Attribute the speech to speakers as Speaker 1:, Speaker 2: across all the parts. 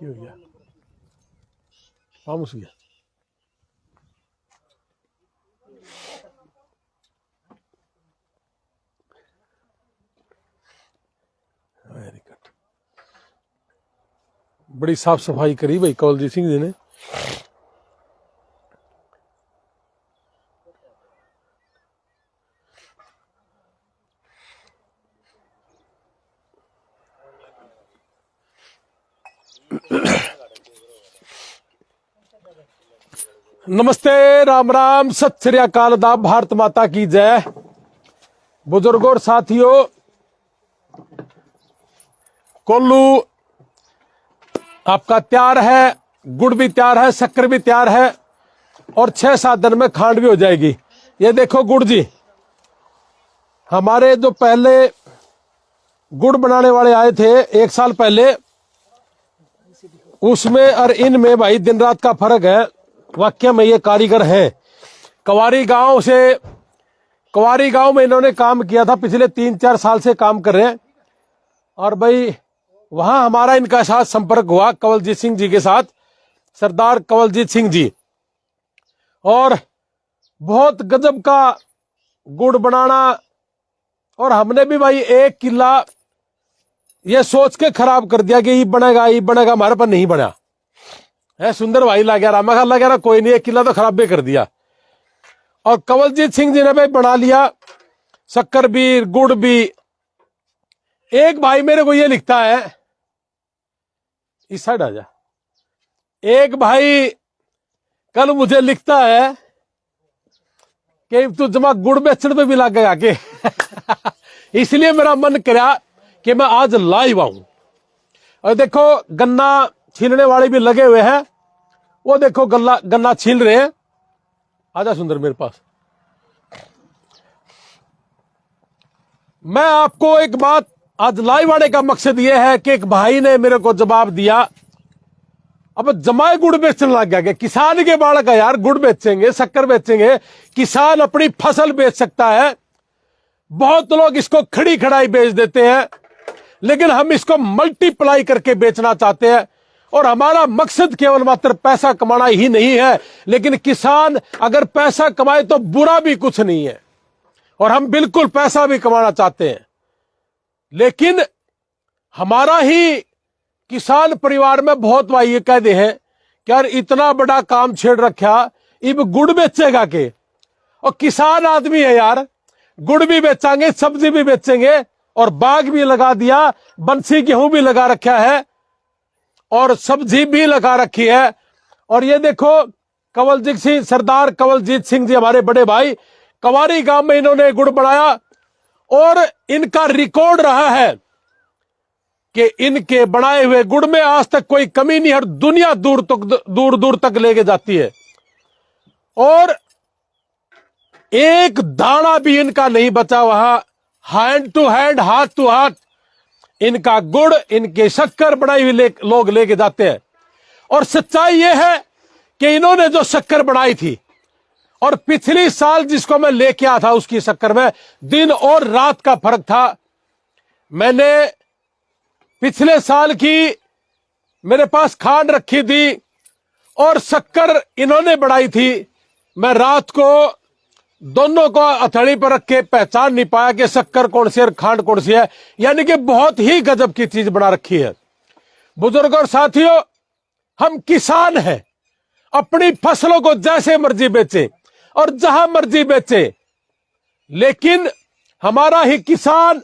Speaker 1: हो गया खामोश गया। बड़ी साफ सफाई करी भाई कवलजीत सिंह जी ने। नमस्ते, राम राम, सत श्री अकाल, आदाब, भारत माता की जय। बुजुर्गों और साथियों, कोल्लू आपका तैयार है, गुड़ भी तैयार है, शक्कर भी तैयार है और 6-7 दिन में खांड भी हो जाएगी। ये देखो गुड़ जी, हमारे जो पहले गुड़ बनाने वाले आए थे 1 साल पहले, उसमें और इनमें भाई दिन रात का फर्क है। वाकई में ये कारीगर हैं। कवारी गांव में इन्होंने काम किया था, पिछले 3-4 साल से काम कर रहे हैं। और भाई वहां हमारा इनका साथ संपर्क हुआ कवलजीत सिंह जी के साथ, सरदार कवलजीत सिंह जी। और बहुत गजब का गुड़ बनाना। और हमने भी भाई 1 किला ये सोच के खराब कर दिया कि ये बनेगा, हमारे पर नहीं बना है। सुंदर भाई ला गया, रामा खा ला गया, कोई नहीं, 1 किला तो खराब भी कर दिया। और कवलजीत सिंह जी ने भाई बना लिया, शक्कर भी गुड़ भी। एक भाई मेरे को ये लिखता है, इस साइड आ जा, एक भाई कल मुझे लिखता है कि तू जमा गुड़ बेचने पे भी लग गया के इसलिए मेरा मन करा कि मैं आज लाइव आऊं। और देखो गन्ना छीलने वाले भी लगे हुए हैं, वो देखो गन्ना छील रहे हैं। आजा सुंदर मेरे पास। मैं आपको एक बात आज लाइव आने का मकसद यह है कि एक भाई ने मेरे को जवाब दिया, अब जमाए गुड़ बेचने लग गया। किसान के बालक है यार, गुड़ बेचेंगे, शक्कर बेचेंगे, किसान अपनी फसल बेच सकता है। बहुत लोग इसको खड़ी खड़ाई बेच देते हैं, लेकिन हम इसको मल्टीप्लाई करके बेचना चाहते हैं। और हमारा मकसद केवल मात्र पैसा कमाना ही नहीं है, लेकिन किसान अगर पैसा कमाए तो बुरा भी कुछ नहीं है। और हम बिल्कुल पैसा भी कमाना चाहते हैं, लेकिन हमारा ही किसान परिवार में बहुत भाई ये कहते हैं कि यार इतना बड़ा काम छेड़ रखा, इब गुड़ बेचेगा के? और किसान आदमी है यार, गुड़ भी बेचेंगे, सब्जी भी बेचेंगे, और बाग भी लगा दिया, बंसी गेहूं भी लगा रखा है और सब्जी भी लगा रखी है। और ये देखो कवलजीत सिंह, सरदार कवलजीत सिंह जी हमारे बड़े भाई, कवारी गांव में इन्होंने गुड़ बनाया। और इनका रिकॉर्ड रहा है कि इनके बनाए हुए गुड़ में आज तक कोई कमी नहीं, हर दुनिया दूर दूर तक लेके जाती है। और एक दाना भी इनका नहीं बचा वहां, हैंड टू हैंड, हाथ टू हाथ इनका गुड़, इनके शक्कर बनाई हुई लोग लेके जाते हैं। और सच्चाई यह है कि इन्होंने जो शक्कर बनाई थी, और पिछली साल जिसको मैं लेके आया था, उसकी शक्कर में दिन और रात का फर्क था। मैंने पिछले साल की मेरे पास खांड रखी थी और शक्कर इन्होंने बनाई थी। मैं रात को दोनों को हथेली पर रख के पहचान नहीं पाया कि शक्कर कौन सी और खांड कौन सी है। यानी कि बहुत ही गजब की चीज बना रखी है। बुजुर्गों और साथियों, हम किसान हैं, अपनी फसलों को जैसे मर्जी बेचें और जहां मर्जी बेचें, लेकिन हमारा ही किसान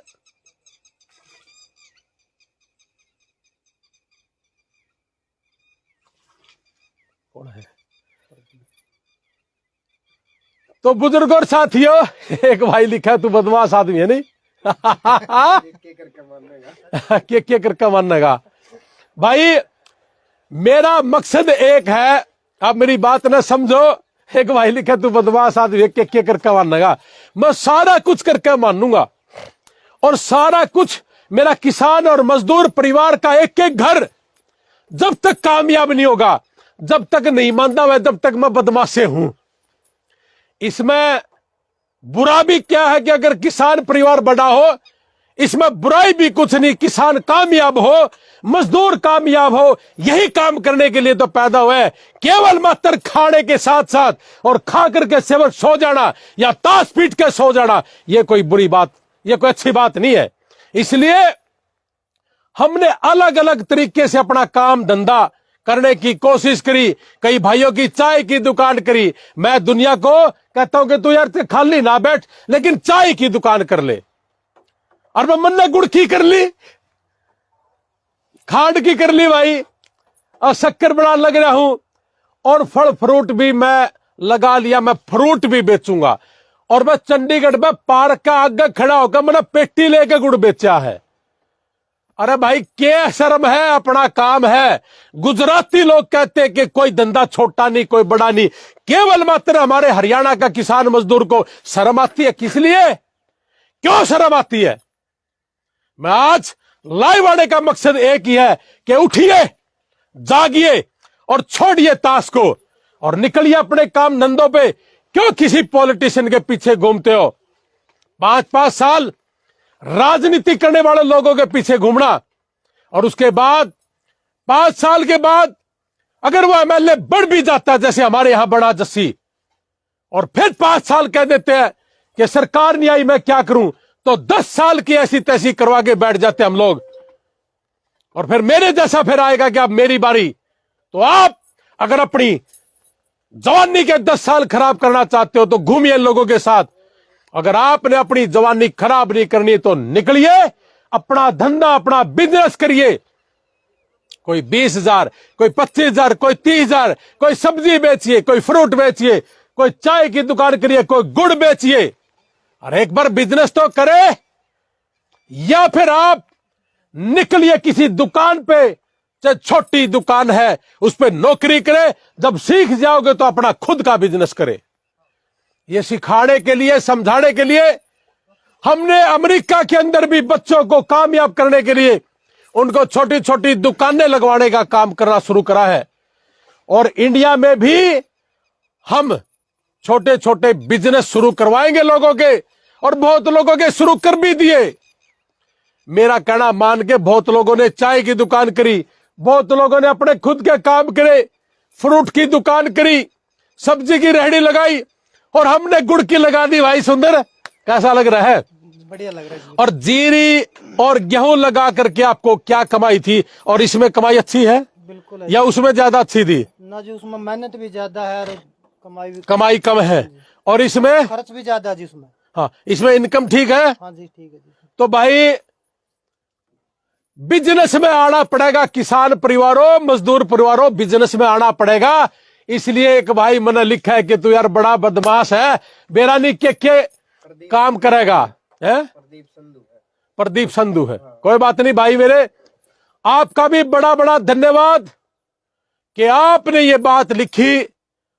Speaker 1: कौन है? तो बुजुर्गों और साथियों, एक भाई लिखा है तू बदमाश आदमी है नहीं के करके मानेगा। भाई मेरा मकसद एक है, आप मेरी बात ना समझो। एक भाई लिखा तू बदमाश आदमी है, के करके मानेगा। मैं सारा कुछ करके मानूंगा, और सारा कुछ मेरा किसान और मजदूर परिवार का एक एक घर जब तक कामयाब नहीं होगा, जब तक नहीं मानता मैं, तब तक मैं बदमाशे हूं। इसमें बुरा भी क्या है कि अगर किसान परिवार बड़ा हो, इसमें बुराई भी कुछ नहीं। किसान कामयाब हो, मजदूर कामयाब हो, यही काम करने के लिए तो पैदा हुए हैं। केवल मात्र खाने के साथ साथ और खा करके सेवक सो जाना या ताश पीट के सो जाना, यह कोई बुरी बात, यह कोई अच्छी बात नहीं है। इसलिए हमने अलग अलग तरीके से अपना काम धंधा करने की कोशिश करी। कई भाइयों की चाय की दुकान करी। मैं दुनिया को कहता हूं कि तू यार खाली ना बैठ, लेकिन चाय की दुकान कर ले। और मैं मन्ना गुड़ की कर ली, खांड की कर ली भाई, और शक्कर बनाने लग रहा हूं। और फल फ्रूट भी मैं लगा लिया, मैं फ्रूट भी बेचूंगा। और मैं चंडीगढ़ में पार्क का आगे खड़ा होकर मैंने पेटी लेके गुड़ बेचा है। अरे भाई क्या शर्म है, अपना काम है। गुजराती लोग कहते हैं कि कोई धंधा छोटा नहीं, कोई बड़ा नहीं। केवल मात्र हमारे हरियाणा का किसान मजदूर को शर्म आती है। किस लिए, क्यों शर्म आती है? मैं आज लाइव आने का मकसद एक ही है कि उठिए, जागिए और छोड़िए ताश को और निकलिए अपने काम धंधों पे। क्यों किसी पॉलिटिशियन के पीछे घूमते हो? 5-5 साल राजनीति करने वाले लोगों के पीछे घूमना और उसके बाद 5 साल के बाद अगर वो एमएलए बढ़ भी जाता है, जैसे हमारे यहां बड़ा जस्सी, और फिर 5 साल कह देते हैं कि सरकार नहीं आई मैं क्या करूं, तो 10 साल की ऐसी तैसी करवा के बैठ जाते हम लोग। और फिर मेरे जैसा फिर आएगा कि अब मेरी बारी। तो आप अगर अपनी जवानी के 10 साल खराब करना चाहते हो तो घूमिए लोगों के साथ। अगर आपने अपनी जवानी खराब नहीं करनी तो निकलिए, अपना धंधा अपना बिजनेस करिए। कोई 20,000, कोई 25,000, कोई 30,000, कोई सब्जी बेचिए, कोई फ्रूट बेचिए, कोई चाय की दुकान करिए, कोई गुड़ बेचिए। और एक बार बिजनेस तो करे, या फिर आप निकलिए किसी दुकान पे, चाहे छोटी दुकान है उस पर नौकरी करे। जब सीख जाओगे तो अपना खुद का बिजनेस करे। ये सिखाने के लिए, समझाने के लिए हमने अमेरिका के अंदर भी बच्चों को कामयाब करने के लिए उनको छोटी छोटी दुकानें लगवाने का काम करना शुरू करा है। और इंडिया में भी हम छोटे छोटे बिजनेस शुरू करवाएंगे लोगों के, और बहुत लोगों के शुरू कर भी दिए। मेरा कहना मान के बहुत लोगों ने चाय की दुकान करी, बहुत लोगों ने अपने खुद के काम करे, फ्रूट की दुकान करी, सब्जी की रेहड़ी लगाई, और हमने गुड़ की लगा दी। भाई सुंदर, कैसा लग रहा है?
Speaker 2: बढ़िया लग रहा है जी।
Speaker 1: और जीरी और गेहूं लगा करके आपको क्या कमाई थी, और इसमें कमाई अच्छी है
Speaker 2: बिल्कुल है
Speaker 1: या उसमें ज्यादा अच्छी थी?
Speaker 2: ना जी, उसमें मेहनत भी ज्यादा है और
Speaker 1: कमाई कम है, और इसमें
Speaker 2: खर्च भी ज्यादा है जी उसमें।
Speaker 1: हाँ, इसमें इनकम ठीक है।
Speaker 2: हाँ जी ठीक है जी।
Speaker 1: तो भाई बिजनेस में आना पड़ेगा, किसान परिवारों, मजदूर परिवारों, बिजनेस में आना पड़ेगा। इसलिए एक भाई मैंने लिखा है कि तू यार बड़ा बदमाश है, बेरा नहीं के काम करेगा है? प्रदीप संधू है। कोई बात नहीं भाई मेरे, आपका भी बड़ा बड़ा धन्यवाद कि आपने ये बात लिखी।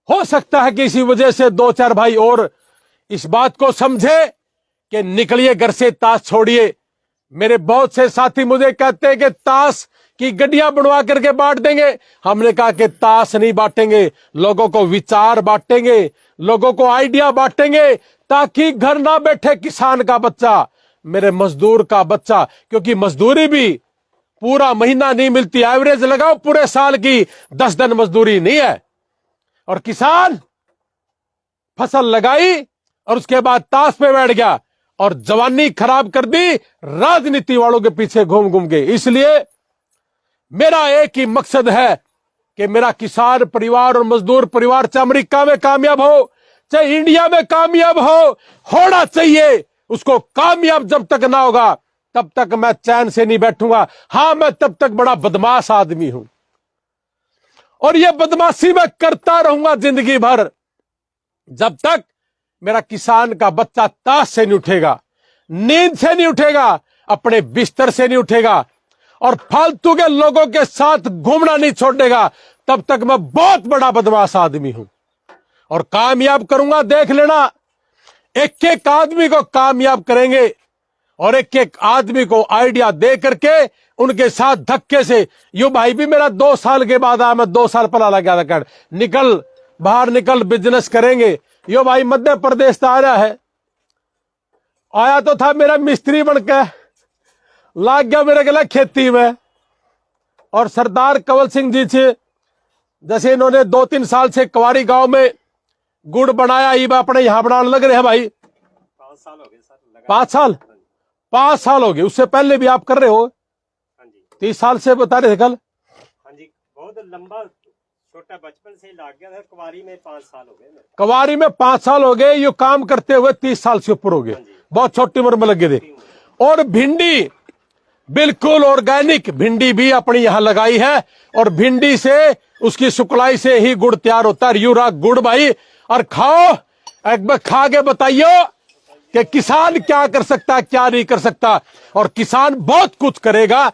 Speaker 1: हो सकता है कि इसी वजह से 2-4 भाई और इस बात को समझे कि निकलिए घर से, ताश छोड़िए। मेरे बहुत से साथी मुझे कहते हैं कि ताश की गड्डियां बनवा करके बांट देंगे। हमने कहा कि ताश नहीं बांटेंगे, लोगों को विचार बांटेंगे, लोगों को आइडिया बांटेंगे, ताकि घर ना बैठे किसान का बच्चा, मेरे मजदूर का बच्चा, क्योंकि मजदूरी भी पूरा महीना नहीं मिलती। एवरेज लगाओ पूरे साल की 10 दिन मजदूरी नहीं है। और किसान फसल लगाई और उसके बाद ताश पे बैठ गया और जवानी खराब कर दी राजनीति वालों के पीछे घूम घूम के। इसलिए मेरा एक ही मकसद है कि मेरा किसान परिवार और मजदूर परिवार, चाहे अमेरिका में कामयाब हो, चाहे इंडिया में कामयाब हो, होना चाहिए। उसको कामयाब जब तक ना होगा तब तक मैं चैन से नहीं बैठूंगा। हां, मैं तब तक बड़ा बदमाश आदमी हूं और यह बदमाशी मैं करता रहूंगा जिंदगी भर, जब तक मेरा किसान का बच्चा ताश से नहीं उठेगा, नींद से नहीं उठेगा, अपने बिस्तर से नहीं उठेगा और फालतू के लोगों के साथ घूमना नहीं छोड़ेगा, तब तक मैं बहुत बड़ा बदमाश आदमी हूं और कामयाब करूंगा। देख लेना, एक एक आदमी को कामयाब करेंगे और एक एक आदमी को आइडिया दे करके उनके साथ धक्के से। यू भाई भी मेरा 2 साल के बाद आया, मैं 2 साल पहला लगा था कर निकल बाहर निकल, बिजनेस करेंगे। यो भाई मध्य प्रदेश से आ रहा है, आया तो था मेरा मिस्त्री बनकर, लाग गया मेरे गला खेती में। और सरदार कंवल सिंह जी थे, जैसे इन्होंने 2-3 साल से कुंवारी गांव में गुड़ बनाया, ये अपने यहां बनाने लग रहे हैं भाई।
Speaker 3: 5 साल हो गए सर।
Speaker 1: 5 साल, 5 साल हो गए। उससे पहले भी आप कर रहे हो?
Speaker 3: हाँ जी,
Speaker 1: 30 साल से बता रहे थे कल।
Speaker 3: हाँ जी, बहुत लंबा, छोटा बचपन से ही लग गया था। कुंवारी में 5 साल हो गए मेरे।
Speaker 1: कुंवारी में 5 साल हो गए, ये काम करते हुए 30 साल से ऊपर हो गए। बहुत छोटी उम्र में लगे थे। और भिंडी बिल्कुल ऑर्गेनिक भिंडी भी अपनी यहां लगाई है, और भिंडी से, उसकी सुकलाई से ही गुड़ तैयार होता है। यूरा गुड़ भाई, और खाओ, एक बार खा के बताइयो कि किसान क्या कर सकता है, क्या नहीं कर सकता। और किसान बहुत कुछ करेगा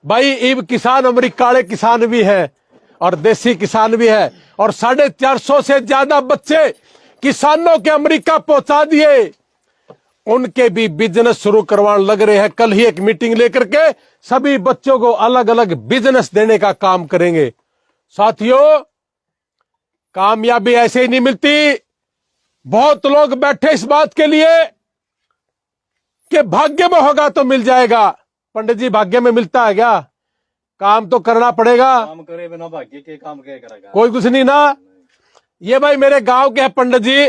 Speaker 1: भाई। इब किसान अमेरिका वाले किसान भी है और देसी किसान भी है, और 450 से ज्यादा बच्चे किसानों के अमेरिका पहुंचा दिए। उनके भी बिजनेस शुरू करवाने लग रहे हैं। कल ही एक मीटिंग लेकर के सभी बच्चों को अलग अलग बिजनेस देने का काम करेंगे। साथियों, कामयाबी ऐसे ही नहीं मिलती। बहुत लोग बैठे इस बात के लिए कि भाग्य में होगा तो मिल जाएगा। पंडित जी, भाग्य में मिलता है क्या? काम तो करना पड़ेगा।
Speaker 4: काम करे बिना भाग्य के काम क्या करेगा?
Speaker 1: कोई कुछ नहीं ना। ये भाई मेरे गांव के हैं पंडित जी,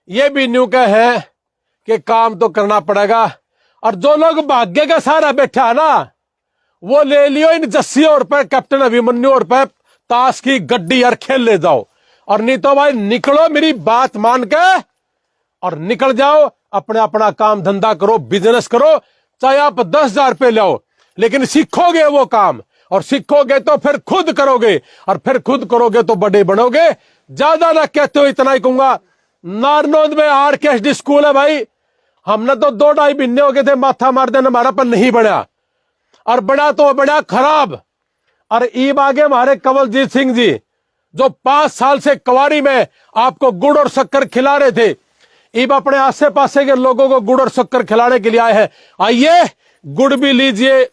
Speaker 1: ये भी न्यू के हैं कि काम तो करना पड़ेगा। और जो लोग भाग्य का सहारा बैठा है ना, वो ले लियो इन जस्सियों रुपए, कैप्टन अभिमन्यु रुपए, ताश की गड्डी और खेल ले जाओ। और नहीं तो भाई निकलो, मेरी बात मान के और निकल जाओ। अपने अपना काम धंधा करो, बिजनेस करो, चाहे आप 10,000 रुपए लाओ, लेकिन सीखोगे वो काम, और सीखोगे तो फिर खुद करोगे, और फिर खुद करोगे तो बड़े बनोगे। ज्यादा ना कहते हो, इतना ही कहूंगा। नारनौंद में RKSD स्कूल है भाई। हमने तो 2-2.5 महीने हो गए थे माथा मार देना, हमारा पर नहीं बना, और बना तो बना खराब। और ईब आगे हमारे कंवलजीत सिंह जी, जो 5 साल से कुंवारी में आपको गुड़ और शक्कर खिला रहे थे, ईब अपने आसे पासे के लोगों को गुड़ और शक्कर खिलाने के लिए आए हैं। आइए, गुड़ भी लीजिए,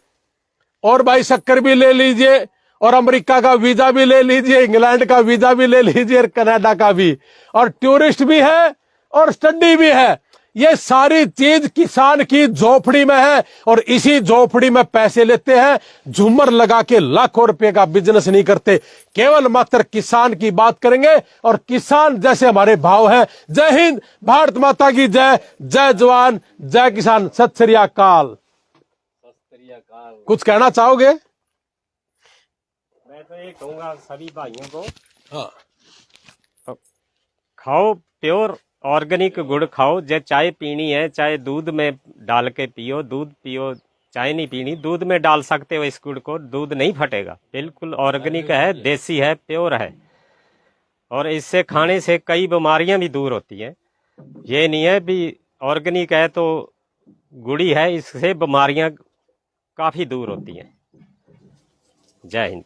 Speaker 1: और भाई शक्कर भी ले लीजिए, और अमेरिका का वीजा भी ले लीजिए, इंग्लैंड का वीजा भी ले लीजिए, और कनाडा का भी, और टूरिस्ट भी है, और स्टडी भी है। ये सारी चीज किसान की झोपड़ी में है, और इसी झोपड़ी में पैसे लेते हैं। झूमर लगा के लाखों रुपए का बिजनेस नहीं करते, केवल मात्र किसान की बात करेंगे। और किसान जैसे हमारे भाव है। जय हिंद, भारत माता की जय, जय जवान, जय किसान, सत श्री अकाल। कुछ कहना चाहोगे?
Speaker 3: मैं तो ये कहूंगा सभी भाइयों को,
Speaker 1: हाँ,
Speaker 3: खाओ प्योर ऑर्गेनिक गुड़ खाओ। जो चाय पीनी है, चाहे दूध में डाल के पियो, दूध पियो। चाय नहीं पीनी, दूध में डाल सकते हो इस गुड़ को, दूध नहीं फटेगा। बिल्कुल ऑर्गेनिक है, देसी है, प्योर है। और इससे खाने से कई बीमारियां भी दूर होती हैं। ये नहीं है भी ऑर्गेनिक है तो गुड़ी है, इससे बीमारियां काफ़ी दूर होती हैं। जय हिंद।